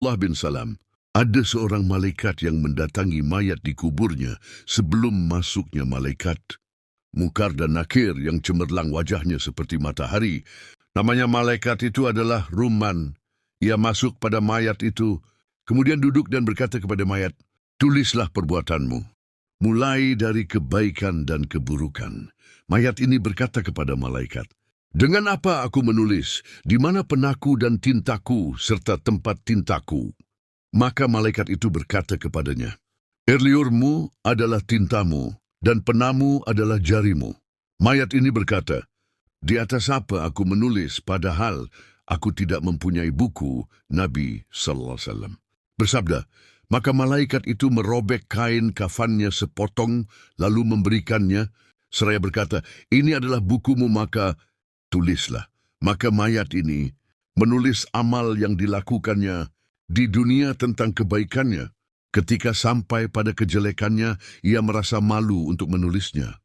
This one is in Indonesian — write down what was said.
Allah bin Salam, ada seorang malaikat yang mendatangi mayat di kuburnya sebelum masuknya malaikat. Mungkar dan Nakir yang cemerlang wajahnya seperti matahari. Namanya malaikat itu adalah Rumman. Ia masuk pada mayat itu, kemudian duduk dan berkata kepada mayat, "Tulislah perbuatanmu, mulai dari kebaikan dan keburukan." Mayat ini berkata kepada malaikat, "Dengan apa aku menulis? Di mana penaku dan tintaku serta tempat tintaku?" Maka malaikat itu berkata kepadanya, "Erliurmu adalah tintamu, dan penamu adalah jarimu." Mayat ini berkata, "Di atas apa aku menulis padahal aku tidak mempunyai buku?" Nabi SAW bersabda, maka malaikat itu merobek kain kafannya sepotong lalu memberikannya, seraya berkata, "Ini adalah bukumu, maka tulislah." Maka mayat ini menulis amal yang dilakukannya di dunia tentang kebaikannya. Ketika sampai pada kejelekannya, ia merasa malu untuk menulisnya.